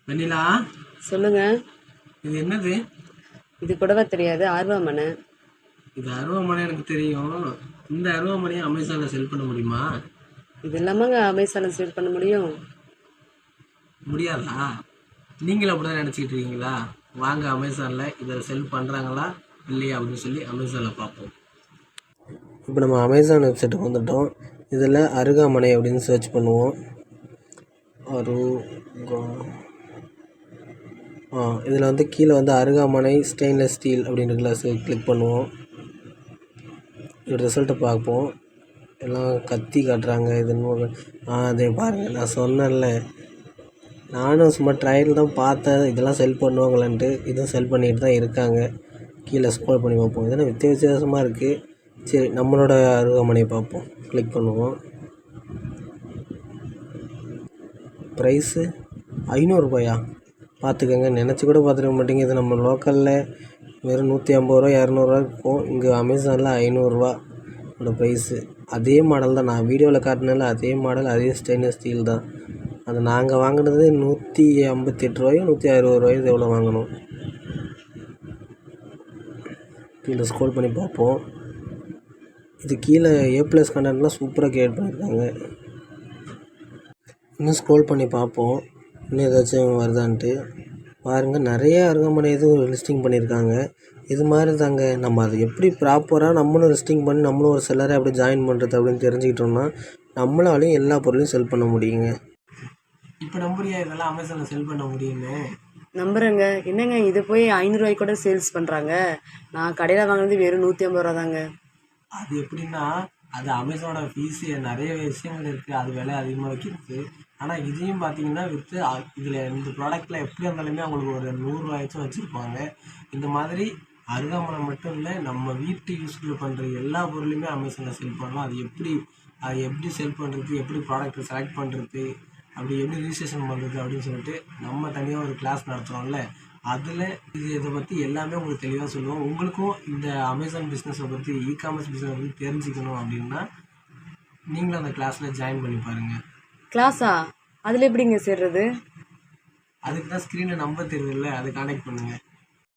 வெண்ணிலா, சொல்லுங்க. இது என்னது? இது கூடவா தெரியாது? அருவாமனை. இது அருவாமனை எனக்கு தெரியும். இந்த அருவாமனையை அமேசான்ல செல் பண்ண முடியுமா? இது இல்லாமங்க அமேசானில் சேல் பண்ண முடியும்? முடியாதா? நீங்களும் அப்படிதான் நினச்சிக்கிட்டு இருக்கீங்களா? வாங்க அமேசானில் இதை செல் பண்ணுறாங்களா இல்லையா அப்படின்னு சொல்லி அமேசானில் பார்ப்போம். இப்போ நம்ம அமேசான் வெப்சைட்டுக்கு வந்துட்டோம். இதில் அருகாமனை அப்படின்னு சர்ச் பண்ணுவோம். இதில் வந்து கீழே வந்து அருகாமனை ஸ்டெயின்லெஸ் ஸ்டீல் அப்படின்னு கிளாஸ் கிளிக் பண்ணுவோம். இதோட ரிசல்ட்டை பார்ப்போம். எல்லாம் கத்தி காட்டுறாங்க. இது அதே பாருங்கள், நான் சொன்னேன்ல, நானும் சும்மா ட்ரையல் தான் பார்த்தேன் இதெல்லாம் செல் பண்ணுவாங்களான்ட்டு. இதுவும் செல் பண்ணிட்டு தான் இருக்காங்க. கீழே ஸ்க்ரோல் பண்ணி பார்ப்போம். இதெல்லாம் வித்தியாசமாக இருக்குது. சரி, நம்மளோட அருகாமனையை பார்ப்போம். கிளிக் பண்ணுவோம். ப்ரைஸு 500 ரூபாயா? பார்த்துக்கோங்க, நினச்சி கூட பார்த்துருக்க மாட்டேங்க. இது நம்ம லோக்கலில் வெறும் 150 ரூபா 200 இருக்கும். இங்கே அமேசானில் 500 ரூபாயோட ப்ரைஸு. அதே மாடல் தான், நான் வீடியோவில் காட்டினால அதே மாடல், அதே ஸ்டெயின்லெஸ் ஸ்டீல் தான். அது நாங்கள் வாங்கினது 158 ரூபாயோ 160 ரூபாயோ எவ்வளோ வாங்கினோம். கீழே ஸ்க்ரோல் பண்ணி பார்ப்போம். இது கீழே A+ கண்டென்ட்லாம் சூப்பராக கிரியேட் பண்ணியிருக்காங்க. இன்னும் ஸ்க்ரோல் பண்ணி பார்ப்போம், இன்னும் ஏதாச்சும் வருதான்ட்டு. பாருங்கள், நிறைய அருகாமனை இதுவும் லிஸ்டிங் பண்ணியிருக்காங்க. இது மாதிரி தாங்க, நம்ம அதை எப்படி ப்ராப்பராக நம்மளும் லிஸ்டிங் பண்ணி நம்மளும் ஒரு செல்லரை எப்படி ஜாயின் பண்ணுறது அப்படின்னு தெரிஞ்சுக்கிட்டோம்னா நம்மளாலையும் எல்லா பொருளையும் செல் பண்ண முடியுங்க. இப்போ நம்புறியா இதெல்லாம் அமேசானில் செல் பண்ண முடியும்னு? நம்புறேங்க. என்னங்க இது போய் 500 ரூபாய்க்கு கூட சேல்ஸ் பண்ணுறாங்க? நான் கடையில் வாங்கினது வெறும் 150 ரூபா தாங்க. அது எப்படின்னா, அது அமேசானோட ஃபீஸு நிறைய விஷயங்கள் இருக்குது, அது விலை அதிகமாக வைக்கிறது. ஆனால் இதையும் பார்த்தீங்கன்னா விற்று இதில் இந்த ப்ராடக்ட்டில் எப்படி இருந்தாலுமே அவங்களுக்கு ஒரு 100 ரூபாயாச்சும் வச்சுருப்பாங்க. இந்த மாதிரி அருகாமனை மட்டும் இல்லை, நம்ம வீட்டு யூஸ்ஃபுல் பண்ணுற எல்லா பொருளையுமே அமேசானில் செல் பண்ணலாம். அது எப்படி செல் பண்ணுறது, எப்படி ப்ராடக்ட்டை செலக்ட் பண்ணுறது, அப்படி எப்படி ரிஜிஸ்ட்ரேஷன் பண்ணுறது அப்படின்னு சொல்லிட்டு நம்ம தனியாக ஒரு கிளாஸ் நடத்துகிறோம்ல, அதில் இதை பற்றி எல்லாமே உங்களுக்கு தெளிவாக சொல்லுவோம். உங்களுக்கும் இந்த அமேசான் பிஸ்னஸை பற்றி, இ-காமர்ஸ் பிஸ்னஸை பற்றி தெரிஞ்சுக்கணும் அப்படின்னா நீங்களும் அந்த கிளாஸில் ஜாயின் பண்ணி பாருங்கள். கிளாஸா? அதில் எப்படிங்க சேர்றது? அதுக்கு தான் ஸ்க்ரீனில் நம்பர் தெரியுதுல்ல, அதை கான்டெக்ட் பண்ணுங்கள்.